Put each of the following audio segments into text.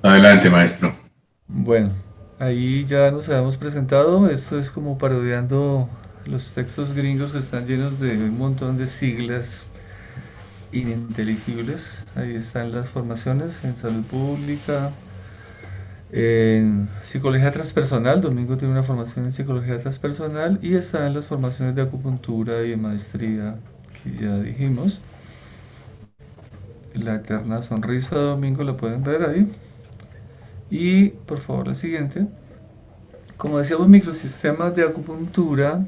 Adelante, maestro. Bueno, ahí ya nos habíamos presentado. Esto es como parodiando los textos gringos que están llenos de un montón de siglas ininteligibles. Ahí están las formaciones en salud pública, en psicología transpersonal. Domingo tiene una formación en psicología transpersonal y están las formaciones de acupuntura y de maestría que ya dijimos. La eterna sonrisa de Domingo la pueden ver ahí. Y por favor, la siguiente. Como decíamos, microsistemas de acupuntura,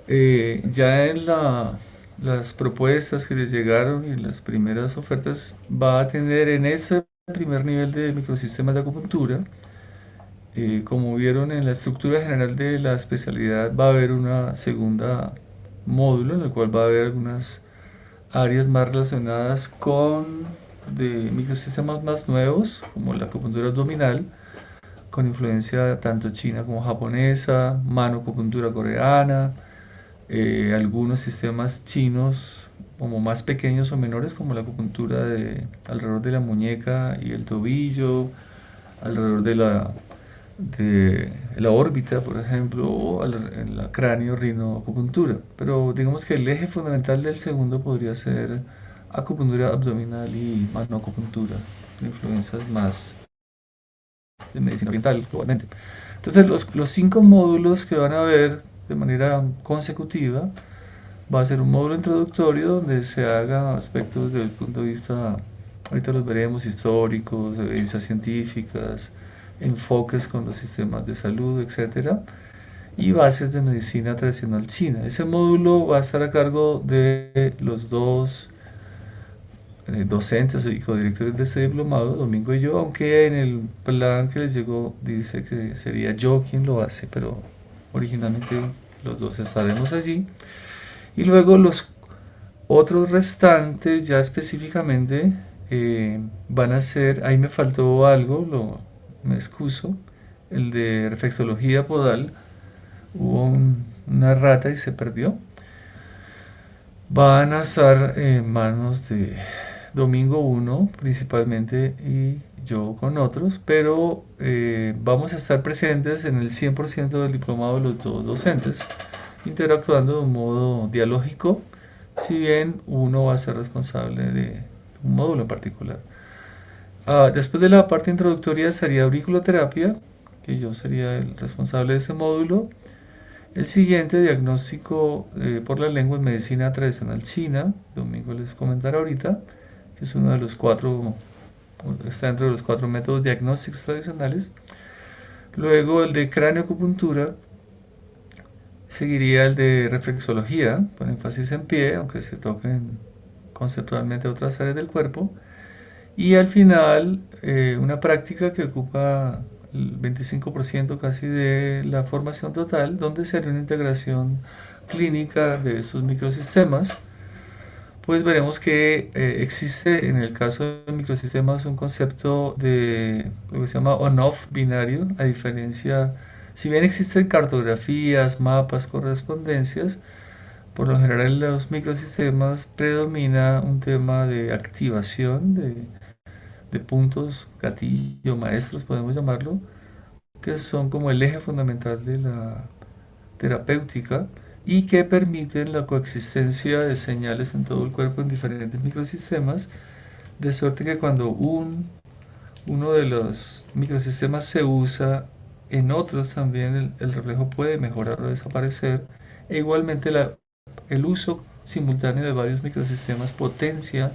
ya en las propuestas que les llegaron y las primeras ofertas, va a tener en ese primer nivel de microsistemas de acupuntura, como vieron en la estructura general de la especialidad, va a haber una segunda módulo en el cual va a haber algunas áreas más relacionadas con de microsistemas más nuevos, como la acupuntura abdominal, con influencia tanto china como japonesa, manoacupuntura coreana, algunos sistemas chinos como más pequeños o menores, como la acupuntura de alrededor de la muñeca y el tobillo, alrededor de la órbita, por ejemplo, o en la cráneo rinoacupuntura. Pero digamos que el eje fundamental del segundo podría ser acupuntura abdominal y manoacupuntura, de influencias más de medicina oriental globalmente. Entonces, los cinco módulos que van a ver de manera consecutiva va a ser un módulo introductorio donde se haga aspectos desde el punto de vista, ahorita los veremos, históricos, evidencias científicas, enfoques con los sistemas de salud, etcétera, y bases de medicina tradicional china. Ese módulo va a estar a cargo de los dos docentes y codirectores de este diplomado, Domingo y yo, aunque en el plan que les llegó dice que sería yo quien lo hace, pero originalmente los dos estaremos allí. Y luego los otros restantes, ya específicamente, van a ser, ahí me faltó algo, me excuso, el de reflexología podal, hubo una rata y se perdió. Van a estar en manos de Domingo uno principalmente y yo con otros, pero vamos a estar presentes en el 100% del diplomado de los dos docentes, interactuando de un modo dialógico, si bien uno va a ser responsable de un módulo en particular. Después de la parte introductoria estaría auriculoterapia, que yo sería el responsable de ese módulo. El siguiente, diagnóstico por la lengua en medicina tradicional china, Domingo les comentará ahorita, que es uno de los cuatro, está dentro de los cuatro métodos diagnósticos tradicionales. Luego el de craneoacupuntura, seguiría el de reflexología, con énfasis en pie, aunque se toquen conceptualmente otras áreas del cuerpo. Y al final, una práctica que ocupa el 25% casi de la formación total, donde se haría una integración clínica de estos microsistemas. Pues veremos que existe en el caso de microsistemas un concepto de lo que se llama on-off binario, a diferencia, si bien existen cartografías, mapas, correspondencias, por lo general en los microsistemas predomina un tema de activación de puntos, gatillo, maestros, podemos llamarlo, que son como el eje fundamental de la terapéutica y que permiten la coexistencia de señales en todo el cuerpo en diferentes microsistemas, de suerte que cuando uno de los microsistemas se usa en otros también el reflejo puede mejorar o desaparecer, e igualmente el uso simultáneo de varios microsistemas potencia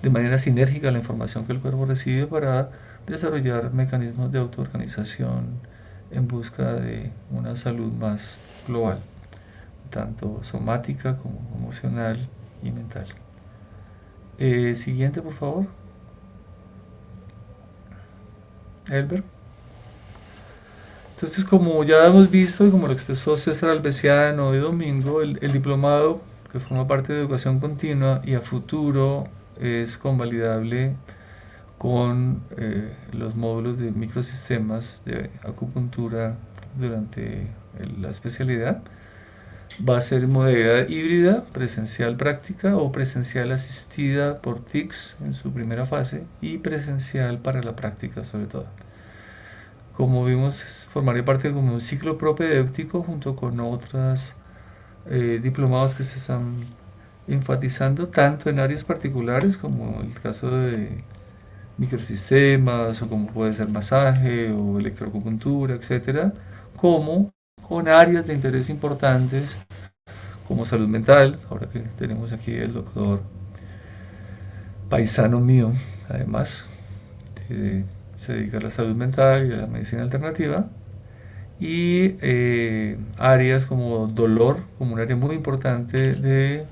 de manera sinérgica la información que el cuerpo recibe para desarrollar mecanismos de autoorganización en busca de una salud más global, tanto somática como emocional y mental. Siguiente, por favor, Elber. Entonces, como ya hemos visto y como lo expresó César Albesiano y Domingo, el diplomado que forma parte de educación continua y a futuro es convalidable con los módulos de microsistemas de acupuntura durante la especialidad. Va a ser modalidad híbrida, presencial práctica o presencial asistida por TICS en su primera fase y presencial para la práctica sobre todo. Como vimos, formaría parte como un ciclo propedéutico junto con otros diplomados que se están enfatizando tanto en áreas particulares como el caso de microsistemas o como puede ser masaje o electroacupuntura, etcétera, como con áreas de interés importantes como salud mental, ahora que tenemos aquí el doctor paisano mío, además, se dedica a la salud mental y a la medicina alternativa, y áreas como dolor, como un área muy importante de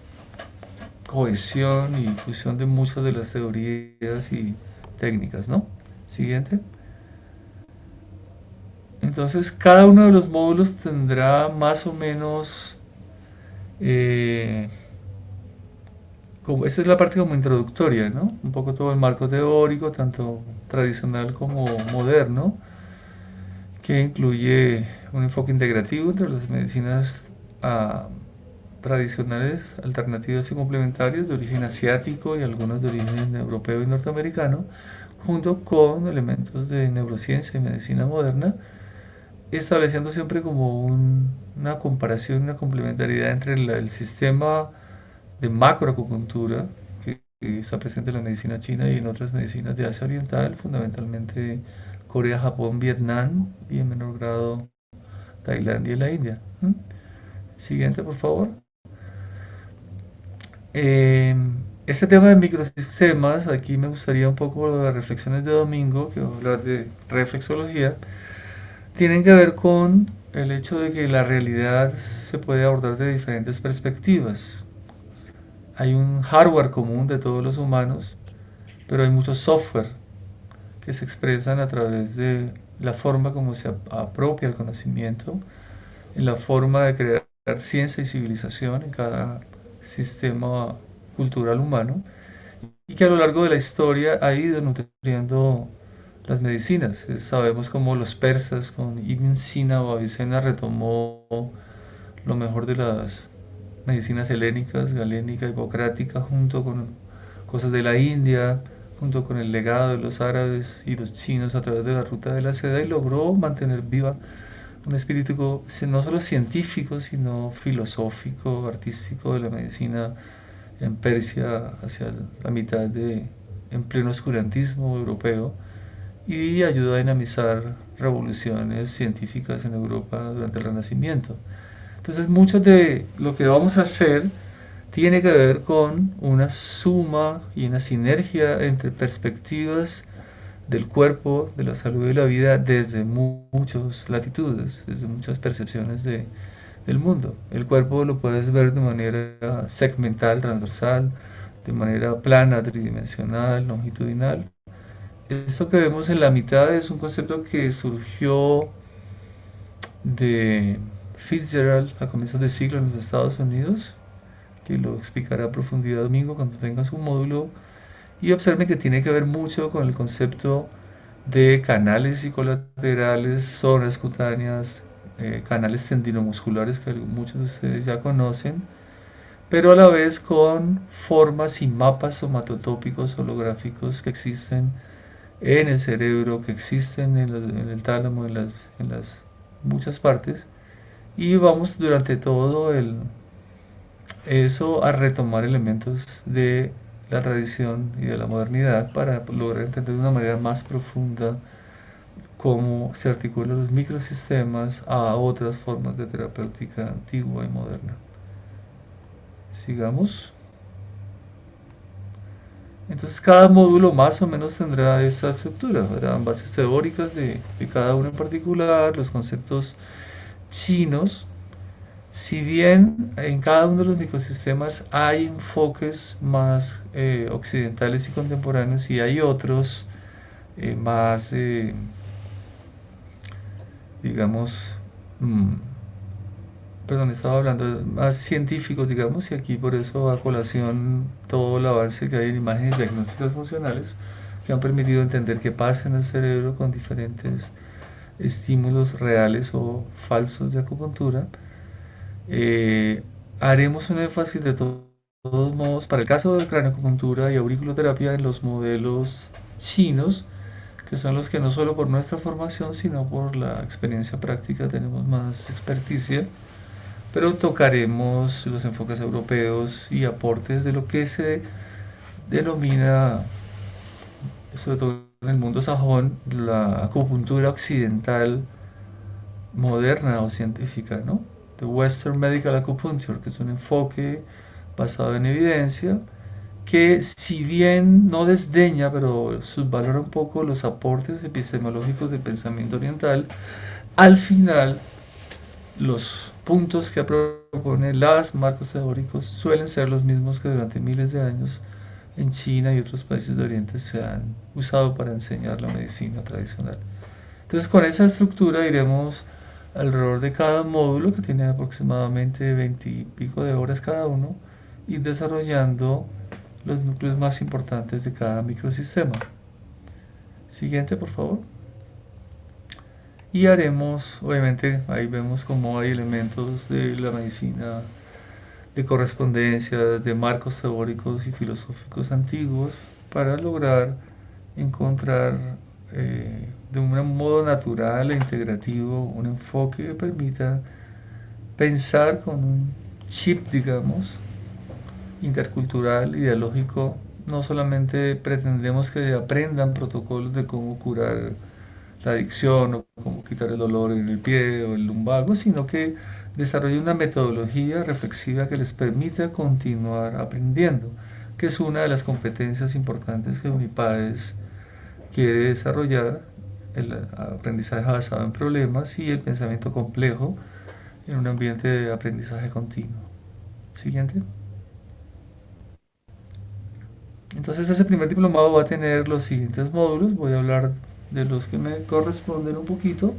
cohesión y difusión de muchas de las teorías y técnicas, ¿no? Siguiente. Entonces, cada uno de los módulos tendrá más o menos, como, esa es la parte como introductoria, ¿no? Un poco todo el marco teórico, tanto tradicional como moderno, que incluye un enfoque integrativo entre las medicinas tradicionales, alternativas y complementarias de origen asiático y algunas de origen europeo y norteamericano, junto con elementos de neurociencia y medicina moderna, estableciendo siempre como una comparación, una complementariedad entre el sistema de macroacupuntura que está presente en la medicina china y en otras medicinas de Asia Oriental, fundamentalmente Corea, Japón, Vietnam y en menor grado Tailandia y la India. Siguiente, por favor. Este tema de microsistemas, aquí me gustaría un poco las reflexiones de domingo, que voy a hablar de reflexología, tienen que ver con el hecho de que la realidad se puede abordar de diferentes perspectivas. Hay un hardware común de todos los humanos, pero hay mucho software que se expresan a través de la forma como se apropia el conocimiento, en la forma de crear ciencia y civilización en cada sistema cultural humano, y que a lo largo de la historia ha ido nutriendo las medicinas. Sabemos cómo los persas con Ibn Sina o Avicena retomó lo mejor de las medicinas helénicas, galénica, hipocrática, junto con cosas de la India, junto con el legado de los árabes y los chinos a través de la ruta de la seda, y logró mantener viva un espíritu no solo científico, sino filosófico, artístico de la medicina en Persia hacia la mitad en pleno oscurantismo europeo, y ayudó a dinamizar revoluciones científicas en Europa durante el Renacimiento. Entonces, mucho de lo que vamos a hacer tiene que ver con una suma y una sinergia entre perspectivas del cuerpo, de la salud y la vida desde muchas latitudes, desde muchas percepciones del mundo. El cuerpo lo puedes ver de manera segmental, transversal, de manera plana, tridimensional, longitudinal. Esto que vemos en la mitad es un concepto que surgió de Fitzgerald a comienzos de siglo en los Estados Unidos, que lo explicará a profundidad domingo cuando tenga su módulo, y observen que tiene que ver mucho con el concepto de canales psicolaterales, zonas cutáneas, canales tendinomusculares que muchos de ustedes ya conocen, pero a la vez con formas y mapas somatotópicos holográficos que existen en el cerebro, que existen en el tálamo, en las muchas partes, y vamos durante todo eso a retomar elementos de la tradición y de la modernidad para lograr entender de una manera más profunda cómo se articulan los microsistemas a otras formas de terapéutica antigua y moderna. Sigamos. Entonces cada módulo más o menos tendrá esa estructura, habrán bases teóricas de cada uno en particular, los conceptos chinos. Si bien en cada uno de los microsistemas hay enfoques más occidentales y contemporáneos, y hay otros más, digamos, perdón, estaba hablando más científicos, digamos, y aquí por eso a colación todo el avance que hay en imágenes diagnósticas funcionales que han permitido entender qué pasa en el cerebro con diferentes estímulos reales o falsos de acupuntura. Haremos un énfasis de todos modos para el caso de craneoacupuntura y auriculoterapia en los modelos chinos, que son los que no solo por nuestra formación, sino por la experiencia práctica tenemos más experticia, pero tocaremos los enfoques europeos y aportes de lo que se denomina, sobre todo en el mundo sajón, la acupuntura occidental moderna o científica, ¿no? The Western Medical Acupuncture, que es un enfoque basado en evidencia, que si bien no desdeña, pero subvalora un poco los aportes epistemológicos del pensamiento oriental, al final los puntos que propone las marcos teóricos suelen ser los mismos que durante miles de años en China y otros países de Oriente se han usado para enseñar la medicina tradicional. Entonces con esa estructura iremos alrededor de cada módulo, que tiene aproximadamente 20 y pico de horas cada uno, ir desarrollando los núcleos más importantes de cada microsistema. Siguiente, por favor. Y haremos, obviamente, ahí vemos cómo hay elementos de la medicina de correspondencia, de marcos teóricos y filosóficos antiguos, para lograr encontrar de un modo natural e integrativo un enfoque que permita pensar con un chip, digamos, intercultural, ideológico. No solamente pretendemos que aprendan protocolos de cómo curar la adicción o cómo quitar el dolor en el pie o el lumbago, sino que desarrollen una metodología reflexiva que les permita continuar aprendiendo, que es una de las competencias importantes que Unipaes quiere desarrollar: el aprendizaje basado en problemas y el pensamiento complejo en un ambiente de aprendizaje continuo. Siguiente. Entonces ese primer diplomado va a tener los siguientes módulos. Voy a hablar de los que me corresponden un poquito.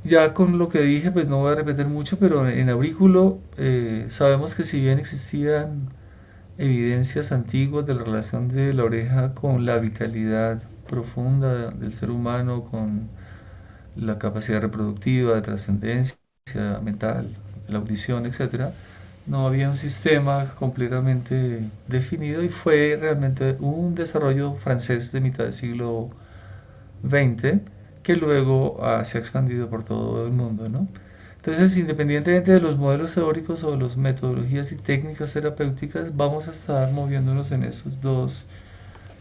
Ya con lo que dije, pues no voy a repetir mucho, pero en aurículo sabemos que si bien existían evidencias antiguas de la relación de la oreja con la vitalidad profunda del ser humano, con la capacidad reproductiva, de trascendencia mental, la audición, etcétera, no había un sistema completamente definido y fue realmente un desarrollo francés de mitad del siglo XX que luego se ha expandido por todo el mundo, ¿no? Entonces, independientemente de los modelos teóricos o de las metodologías y técnicas terapéuticas, vamos a estar moviéndonos en esos dos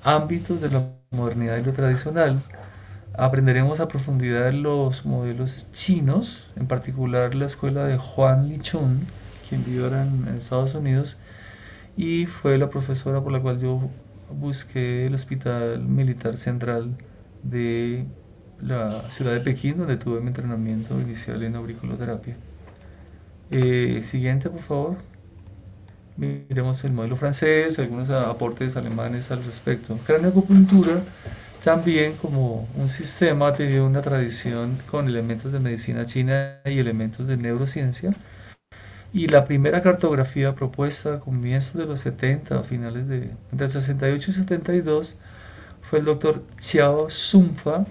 ámbitos de la modernidad y lo tradicional. Aprenderemos a profundidad los modelos chinos, en particular la escuela de Juan Lichun, quien vivió en Estados Unidos y fue la profesora por la cual yo busqué el Hospital Militar Central de la ciudad de Pekín, donde tuve mi entrenamiento inicial en auriculoterapia. Siguiente, por favor. Miremos el modelo francés, algunos aportes alemanes al respecto. Craneoacupuntura también, como un sistema, ha tenido una tradición con elementos de medicina china y elementos de neurociencia. Y la primera cartografía propuesta a comienzos de los 70, a finales de entre 68 y 72, fue el doctor Xiao Zunfa,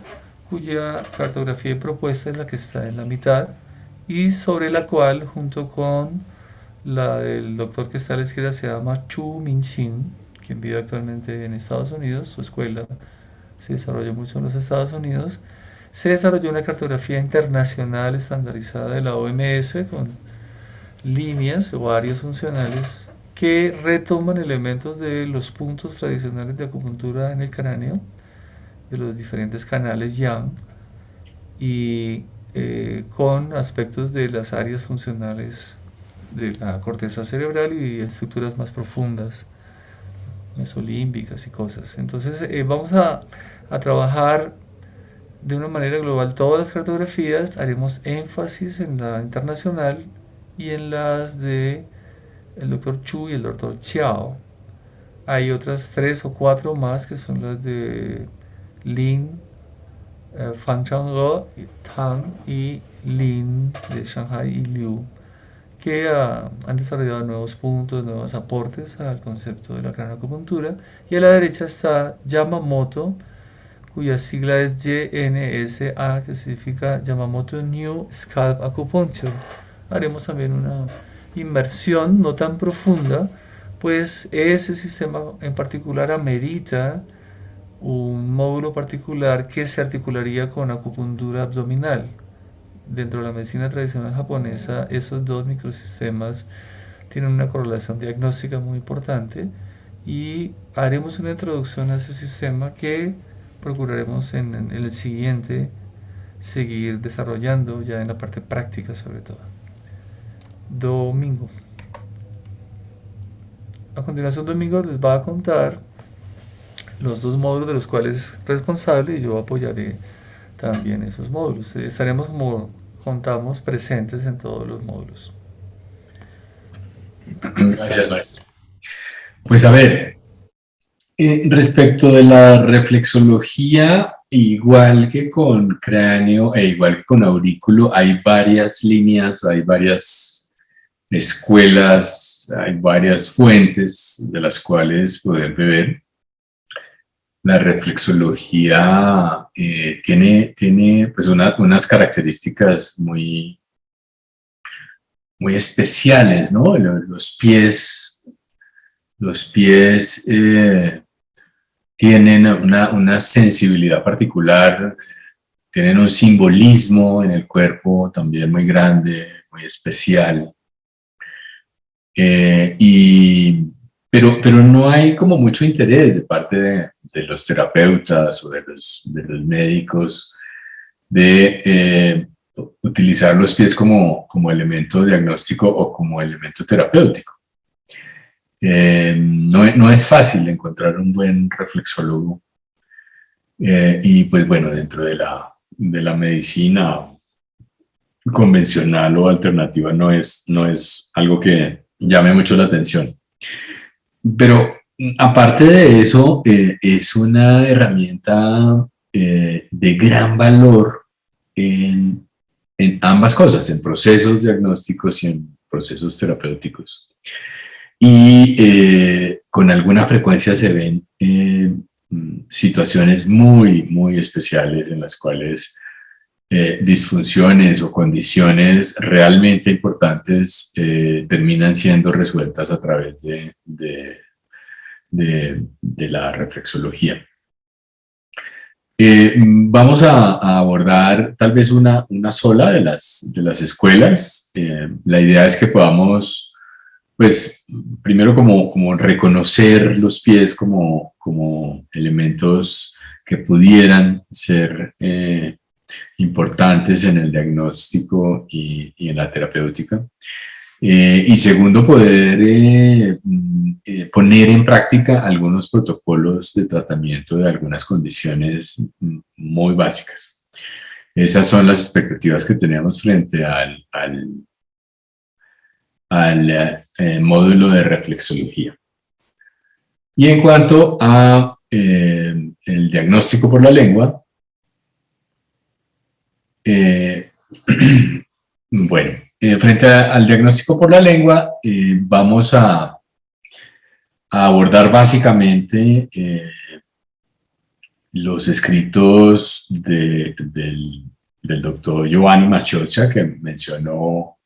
cuya cartografía y propuesta es la que está en la mitad, y sobre la cual, junto con la del doctor que está a la izquierda, se llama Chu Min-chin, quien vive actualmente en Estados Unidos. Su escuela se desarrolló mucho en los Estados Unidos. Se desarrolló una cartografía internacional estandarizada de la OMS con líneas o áreas funcionales que retoman elementos de los puntos tradicionales de acupuntura en el cráneo, de los diferentes canales yang, y con aspectos de las áreas funcionales de la corteza cerebral y estructuras más profundas, mesolímbicas y cosas. Entonces vamos a trabajar de una manera global todas las cartografías. Haremos énfasis en la internacional y en las de el doctor Chu y el doctor Chiao. Hay otras 3 o 4 más que son las de Lin, Fan Chang'e, Tang y Lin de Shanghai y Liu, que han desarrollado nuevos puntos, nuevos aportes al concepto de la craneoacupuntura. Y a la derecha está Yamamoto, cuya sigla es YNSA, que significa Yamamoto New Scalp Acupuncture. Haremos también una inmersión no tan profunda, pues ese sistema en particular amerita un módulo particular que se articularía con acupuntura abdominal. Dentro de la medicina tradicional japonesa, esos dos microsistemas tienen una correlación diagnóstica muy importante y haremos una introducción a ese sistema que procuraremos en el siguiente seguir desarrollando ya en la parte práctica sobre todo. Domingo. A continuación, Domingo les va a contar los dos módulos de los cuales es responsable y yo apoyaré también esos módulos. Estaremos, como contamos, presentes en todos los módulos. Gracias, maestro. Pues a ver, respecto de la reflexología, igual que con cráneo e igual que con aurículo, hay varias líneas, hay varias escuelas, hay varias fuentes de las cuales poder beber. La reflexología tiene pues unas características muy especiales, ¿no? Los pies tienen una sensibilidad particular, tienen un simbolismo en el cuerpo también muy grande, muy especial. Pero no hay como mucho interés de parte de los terapeutas o de los médicos de utilizar los pies como elemento diagnóstico o como elemento terapéutico. No es fácil encontrar un buen reflexólogo y pues bueno, dentro de la medicina convencional o alternativa no es algo que llame mucho la atención. Pero aparte de eso, es una herramienta de gran valor en ambas cosas, en procesos diagnósticos y en procesos terapéuticos. Y con alguna frecuencia se ven situaciones muy, muy especiales en las cuales disfunciones o condiciones realmente importantes terminan siendo resueltas a través de la reflexología. Vamos a abordar tal vez una sola de las escuelas. La idea es que podamos, pues, primero como reconocer los pies como elementos que pudieran ser importantes en el diagnóstico y en la terapéutica. Y segundo, poder poner en práctica algunos protocolos de tratamiento de algunas condiciones muy básicas. Esas son las expectativas que tenemos frente al módulo de reflexología. Y en cuanto a el diagnóstico por la lengua, bueno, frente al diagnóstico por la lengua, vamos a abordar básicamente los escritos del doctor Giovanni Maciocia, que mencionó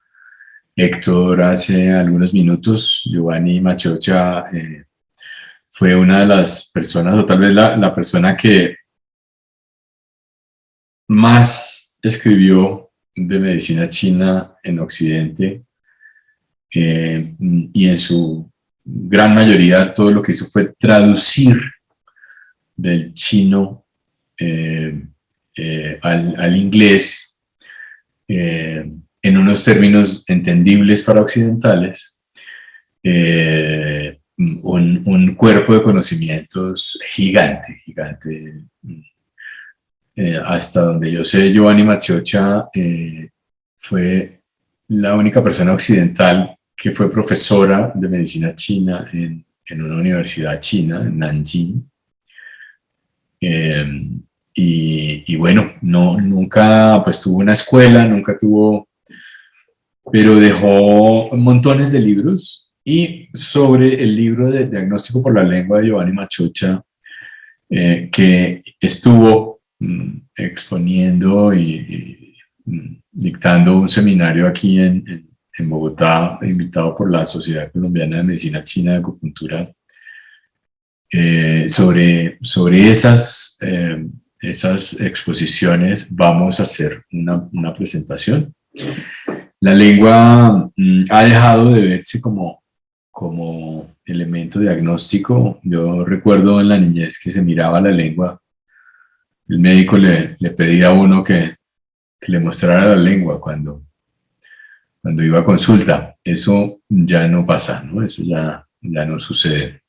Héctor hace algunos minutos. Giovanni Maciocia fue una de las personas, o tal vez la persona que más escribió de medicina china en Occidente, y en su gran mayoría todo lo que hizo fue traducir del chino al inglés en unos términos entendibles para occidentales, un cuerpo de conocimientos gigante. Hasta donde yo sé, Giovanni Maciocia fue la única persona occidental que fue profesora de medicina china en una universidad china, en Nanjing. Y bueno, nunca pues tuvo una escuela, nunca tuvo, pero dejó montones de libros. Y sobre el libro de Diagnóstico por la Lengua de Giovanni Maciocia, que estuvo exponiendo dictando un seminario aquí en Bogotá, invitado por la Sociedad Colombiana de Medicina China de Acupuntura, sobre esas exposiciones vamos a hacer una presentación. La lengua ha dejado de verse como elemento diagnóstico. Yo recuerdo en la niñez que se miraba la lengua, el médico le pedía a uno que le mostrara la lengua cuando iba a consulta. Eso ya no pasa, ¿no? Eso ya no sucede.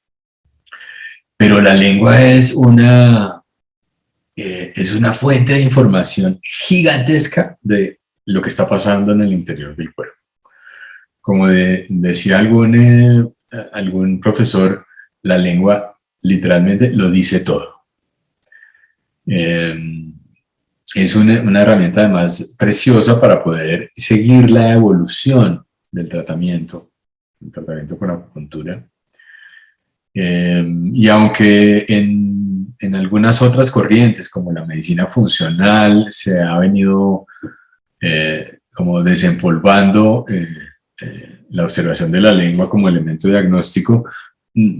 Pero la lengua es una fuente de información gigantesca de lo que está pasando en el interior del cuerpo. Como decía algún profesor, la lengua literalmente lo dice todo. Es una herramienta además preciosa para poder seguir la evolución del tratamiento con acupuntura. Y aunque en algunas otras corrientes, como la medicina funcional, se ha venido como desempolvando la observación de la lengua como elemento diagnóstico,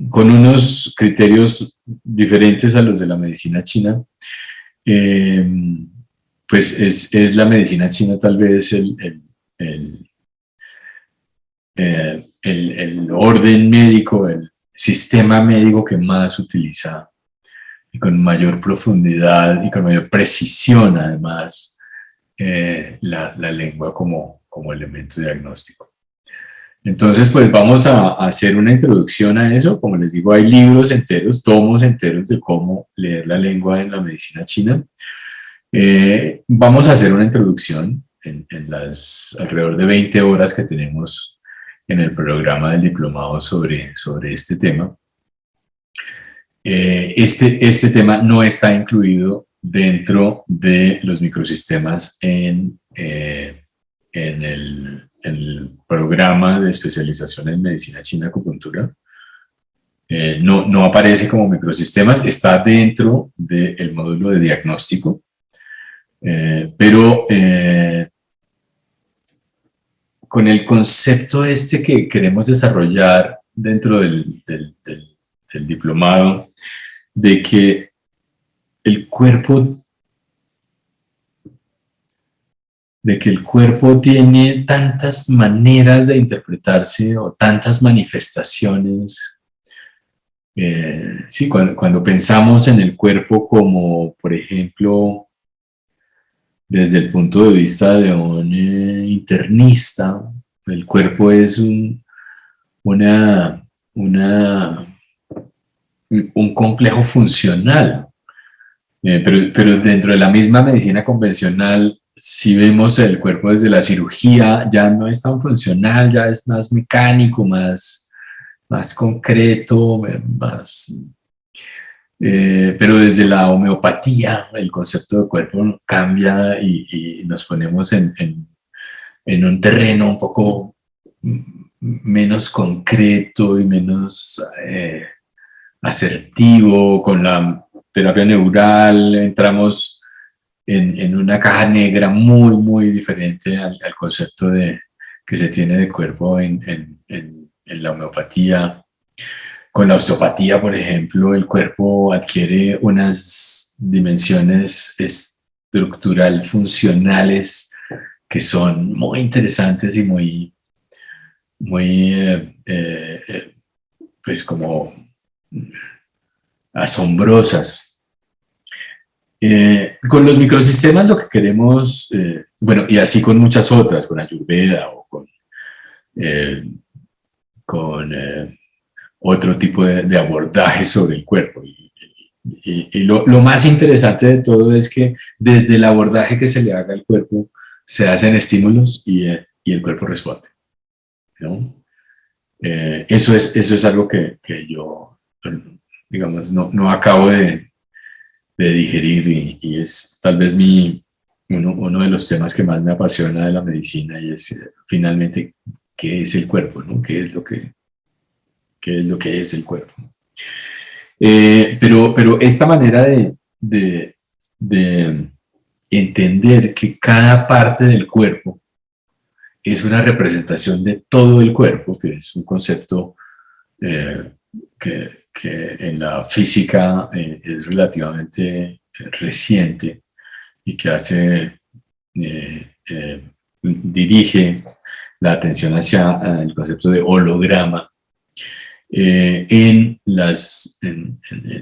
con unos criterios diferentes a los de la medicina china, pues es la medicina china tal vez el orden médico, el sistema médico que más utiliza y con mayor profundidad y con mayor precisión además la lengua como elemento diagnóstico. Entonces pues vamos a hacer una introducción a eso. Como les digo, hay libros enteros, tomos enteros de cómo leer la lengua en la medicina china. Vamos a hacer una introducción en las alrededor de 20 horas que tenemos en el programa del diplomado sobre este tema. Este tema no está incluido dentro de los microsistemas en el programa de especialización en medicina china acupuntura. No aparece como microsistemas, está dentro del módulo de diagnóstico, pero con el concepto que queremos desarrollar dentro del diplomado, de que el cuerpo tiene tantas maneras de interpretarse o tantas manifestaciones. Sí, cuando pensamos en el cuerpo como, por ejemplo, desde el punto de vista de un internista, el cuerpo es un complejo funcional, pero dentro de la misma medicina convencional, si vemos el cuerpo desde la cirugía, ya no es tan funcional, ya es más mecánico, más concreto, pero desde la homeopatía el concepto de cuerpo cambia y nos ponemos en un terreno un poco menos concreto y menos asertivo. Con la terapia neural entramos en una caja negra muy, muy diferente al concepto que se tiene de cuerpo en la homeopatía. Con la osteopatía, por ejemplo, el cuerpo adquiere unas dimensiones estructural funcionales que son muy interesantes y muy pues como asombrosas. Con los microsistemas lo que queremos, bueno, y así con muchas otras, con Ayurveda o con otro tipo de abordaje sobre el cuerpo. Y lo más interesante de todo es que desde el abordaje que se le haga al cuerpo, se hacen estímulos y el cuerpo responde, ¿no? Eso es algo que yo, digamos, no acabo de digerir y es tal vez uno de los temas que más me apasiona de la medicina, y es finalmente qué es el cuerpo, ¿no? ¿Qué es lo que es el cuerpo? Pero esta manera de entender que cada parte del cuerpo es una representación de todo el cuerpo, que es un concepto eh, que en la física es relativamente reciente y que dirige la atención hacia el concepto de holograma. En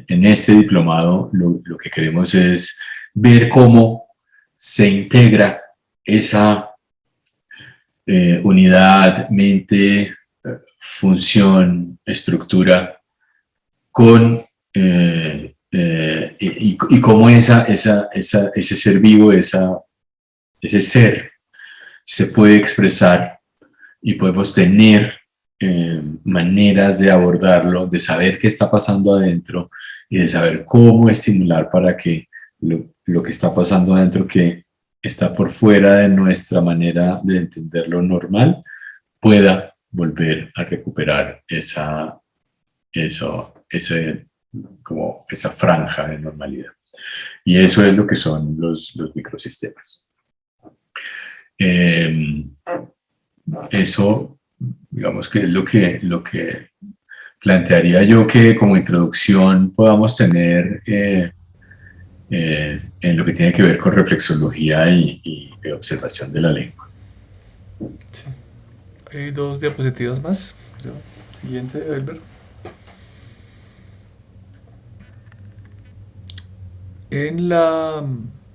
este diplomado lo que queremos es ver cómo se integra esa unidad, mente, función, estructura, con y cómo ese ser vivo, ese ser, se puede expresar y podemos tener maneras de abordarlo, de saber qué está pasando adentro y de saber cómo estimular para que lo que está pasando adentro, que está por fuera de nuestra manera de entender lo normal, pueda volver a recuperar como esa franja de normalidad. Y eso es lo que son los microsistemas. Eso, digamos que es lo que plantearía yo que como introducción podamos tener en lo que tiene que ver con reflexología y observación de la lengua. Sí. Hay dos diapositivas más. Siguiente, Elber. En la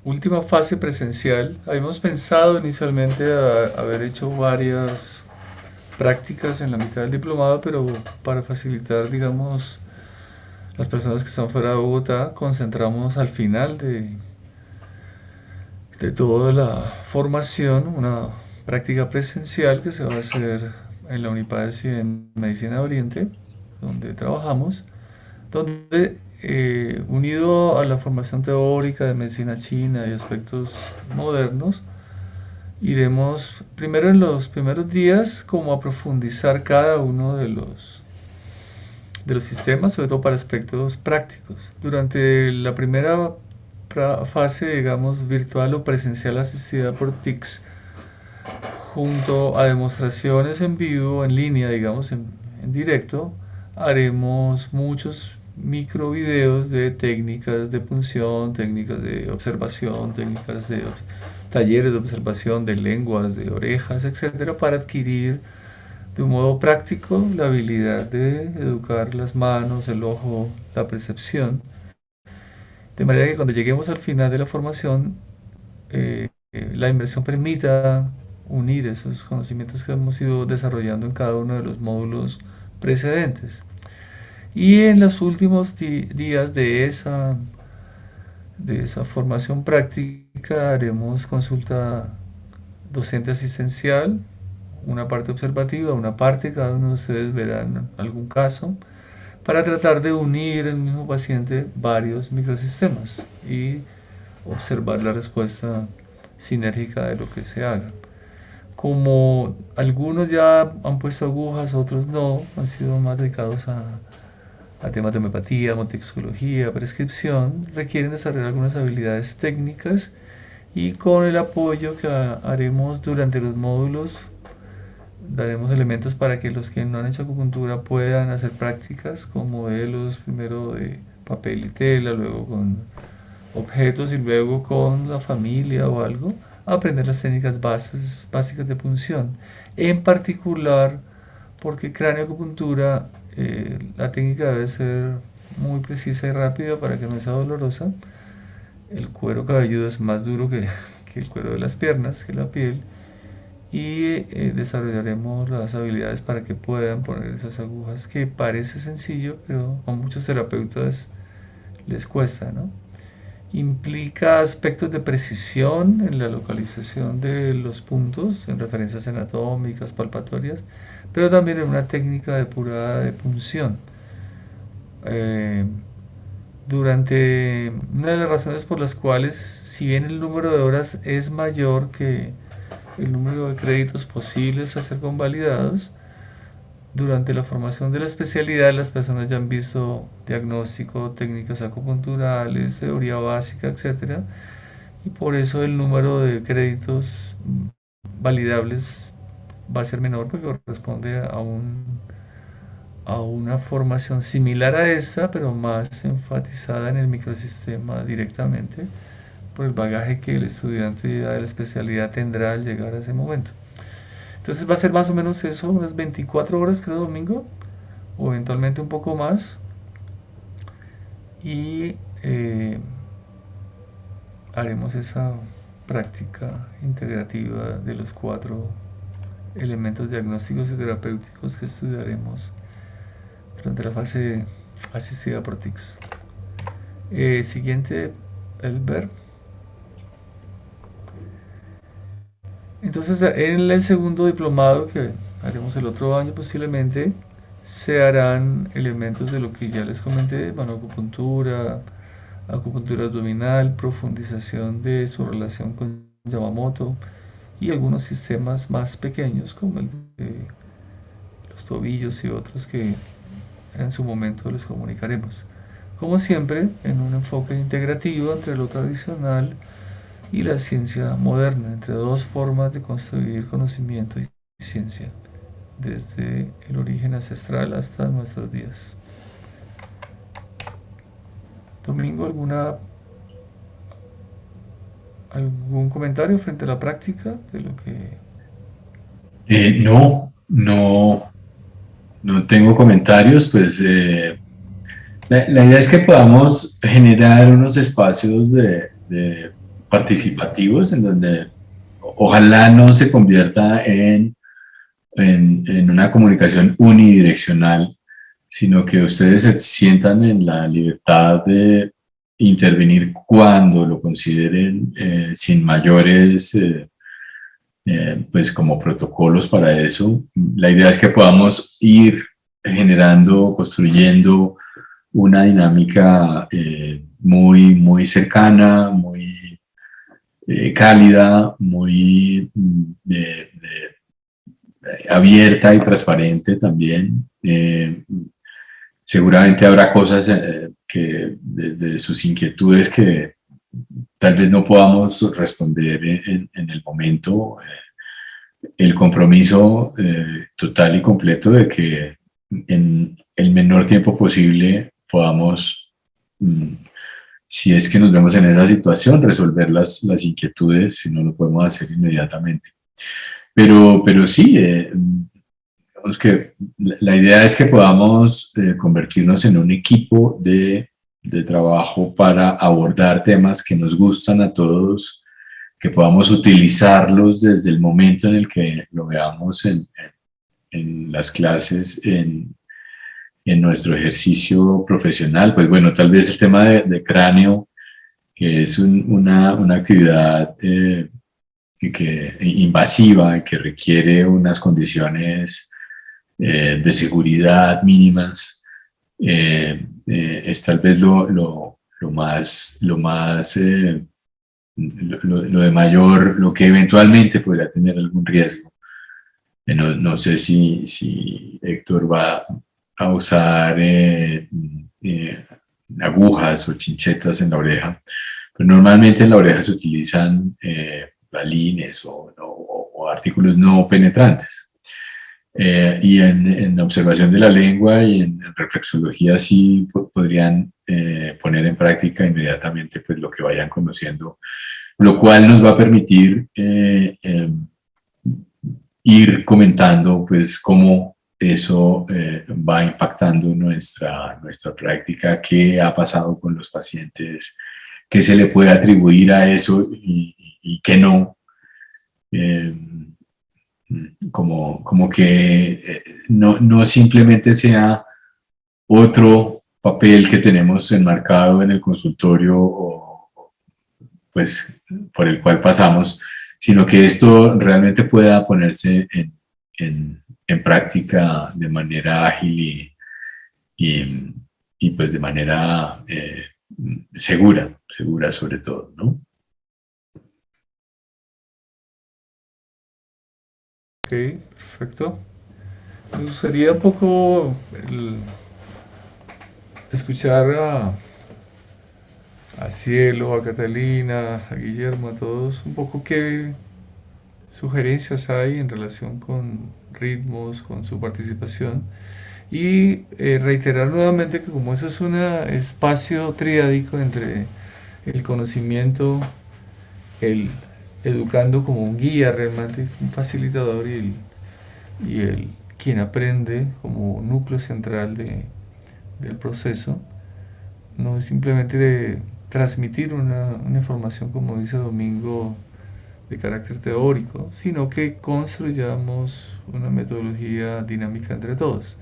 última fase presencial, habíamos pensado inicialmente haber hecho varias prácticas en la mitad del diplomado, pero para facilitar, digamos, las personas que están fuera de Bogotá, concentramos al final de toda la formación una práctica presencial que se va a hacer en la Unipaes y en Medicina de Oriente, donde trabajamos, donde unido a la formación teórica de medicina china y aspectos modernos, iremos primero en los primeros días como a profundizar cada uno de los sistemas, sobre todo para aspectos prácticos. Durante la primera fase, digamos, virtual o presencial asistida por TICS, junto a demostraciones en vivo, en línea, digamos, en directo, haremos muchos micro videos de técnicas de punción, técnicas de observación, técnicas de talleres de observación de lenguas, de orejas, etcétera, para adquirir de un modo práctico la habilidad de educar las manos, el ojo, la percepción, de manera que cuando lleguemos al final de la formación, la inmersión permita unir esos conocimientos que hemos ido desarrollando en cada uno de los módulos precedentes. Y en los últimos días de esa formación práctica haremos consulta docente asistencial, una parte observativa, una parte, cada uno de ustedes verán algún caso, para tratar de unir en el mismo paciente varios microsistemas y observar la respuesta sinérgica de lo que se haga. Como algunos ya han puesto agujas, otros no, han sido más dedicados a temas de homeopatía, motoxicología, prescripción, requieren desarrollar algunas habilidades técnicas y con el apoyo que haremos durante los módulos daremos elementos para que los que no han hecho acupuntura puedan hacer prácticas con modelos, primero de papel y tela, luego con objetos y luego con la familia o algo, aprender las técnicas básicas de punción. En particular, porque cráneo-acupuntura, la técnica debe ser muy precisa y rápida para que no sea dolorosa. El cuero cabelludo es más duro que el cuero de las piernas, que la piel, y desarrollaremos las habilidades para que puedan poner esas agujas, que parece sencillo, pero a muchos terapeutas les cuesta, ¿no? Implica aspectos de precisión en la localización de los puntos, en referencias anatómicas, palpatorias, pero también en una técnica depurada de punción. Durante una de las razones por las cuales, si bien el número de horas es mayor que el número de créditos posibles a ser convalidados, durante la formación de la especialidad las personas ya han visto diagnóstico, técnicas acupunturales, teoría básica, etcétera, y por eso el número de créditos validables va a ser menor porque corresponde a una formación similar a esta, pero más enfatizada en el microsistema directamente por el bagaje que el estudiante de la especialidad tendrá al llegar a ese momento. Entonces va a ser más o menos eso, unas 24 horas cada domingo, o eventualmente un poco más. Y haremos esa práctica integrativa de los 4 elementos diagnósticos y terapéuticos que estudiaremos durante la fase asistida por TICS. Siguiente, Elber. Entonces, en el segundo diplomado que haremos el otro año posiblemente, se harán elementos de lo que ya les comenté, manoacupuntura, acupuntura abdominal, profundización de su relación con Yamamoto y algunos sistemas más pequeños como el de los tobillos y otros que en su momento les comunicaremos. Como siempre, en un enfoque integrativo entre lo tradicional y la ciencia moderna, entre dos formas de construir conocimiento y ciencia, desde el origen ancestral hasta nuestros días. Domingo, ¿algún comentario frente a la práctica de lo que... No, no tengo comentarios, pues la idea es que podamos generar unos espacios de participativos en donde ojalá no se convierta en una comunicación unidireccional, sino que ustedes se sientan en la libertad de intervenir cuando lo consideren, sin mayores pues como protocolos para eso. La idea es que podamos ir generando, construyendo una dinámica muy cercana, muy cálida, muy abierta y transparente también. Seguramente habrá cosas que de sus inquietudes que tal vez no podamos responder en el momento. El compromiso total y completo de que en el menor tiempo posible podamos, si es que nos vemos en esa situación, resolver las inquietudes, si no lo podemos hacer inmediatamente. Pero sí, digamos que la idea es que podamos convertirnos en un equipo de trabajo para abordar temas que nos gustan a todos, que podamos utilizarlos desde el momento en el que lo veamos en las clases, en nuestro ejercicio profesional. Pues bueno, tal vez el tema de cráneo, que es una actividad invasiva y que requiere unas condiciones de seguridad mínimas, es tal vez lo de mayor, lo que eventualmente podría tener algún riesgo. No sé si Héctor va a usar agujas o chinchetas en la oreja, pero normalmente en la oreja se utilizan balines o artículos no penetrantes. Y en observación de la lengua y en reflexología sí podrían poner en práctica inmediatamente pues, lo que vayan conociendo, lo cual nos va a permitir ir comentando pues cómo eso va impactando nuestra práctica, qué ha pasado con los pacientes, qué se le puede atribuir a eso y qué no. Como que no simplemente sea otro papel que tenemos enmarcado en el consultorio o pues por el cual pasamos, sino que esto realmente pueda ponerse en práctica de manera ágil y pues de manera segura sobre todo, ¿no? Ok, perfecto. Me gustaría un poco escuchar a Cielo, a Catalina, a Guillermo, a todos, un poco qué sugerencias hay en relación con ritmos, con su participación. Y reiterar nuevamente que como eso es un espacio triádico entre el conocimiento, el educando como un guía realmente, un facilitador y el quien aprende como núcleo central del proceso, no es simplemente de transmitir una información como dice Domingo de carácter teórico, sino que construyamos una metodología dinámica entre todos.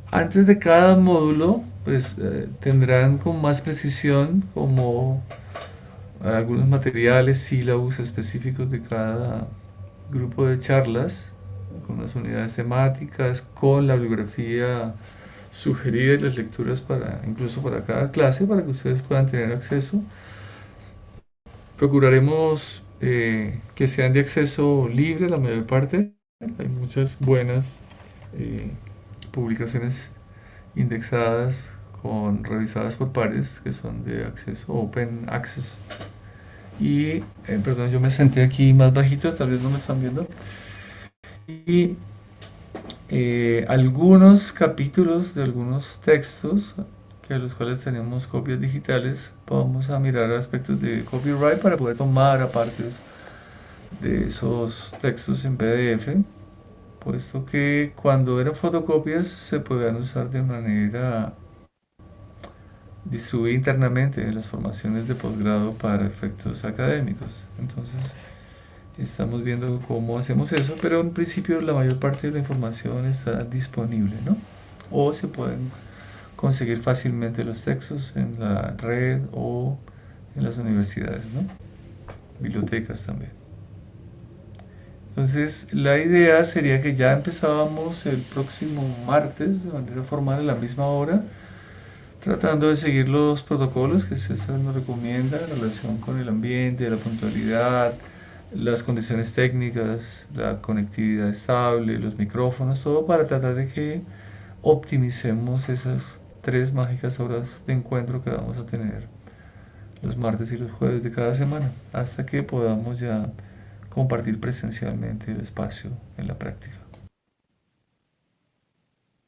Antes de cada módulo, pues tendrán con más precisión como algunos materiales, sílabos específicos de cada grupo de charlas, con las unidades temáticas, con la bibliografía sugerida y las lecturas para incluso para cada clase, para que ustedes puedan tener acceso. Procuraremos que sean de acceso libre la mayor parte. Hay muchas buenas eh, publicaciones indexadas revisadas por pares que son de acceso open access. Y perdón, yo me senté aquí más bajito, tal vez no me están viendo. Y algunos capítulos de algunos textos que a los cuales tenemos copias digitales, vamos a mirar aspectos de copyright para poder tomar apartes de esos textos en PDF, puesto que cuando eran fotocopias se podían usar de manera distribuida internamente en las formaciones de posgrado para efectos académicos. Entonces, estamos viendo cómo hacemos eso, pero en principio la mayor parte de la información está disponible, ¿no? O se pueden conseguir fácilmente los textos en la red o en las universidades, ¿no? Bibliotecas también. Entonces, la idea sería que ya empezábamos el próximo martes de manera formal a la misma hora, tratando de seguir los protocolos que César nos recomienda en relación con el ambiente, la puntualidad, las condiciones técnicas, la conectividad estable, los micrófonos, todo para tratar de que optimicemos esas 3 mágicas horas de encuentro que vamos a tener los martes y los jueves de cada semana, hasta que podamos ya compartir presencialmente el espacio en la práctica.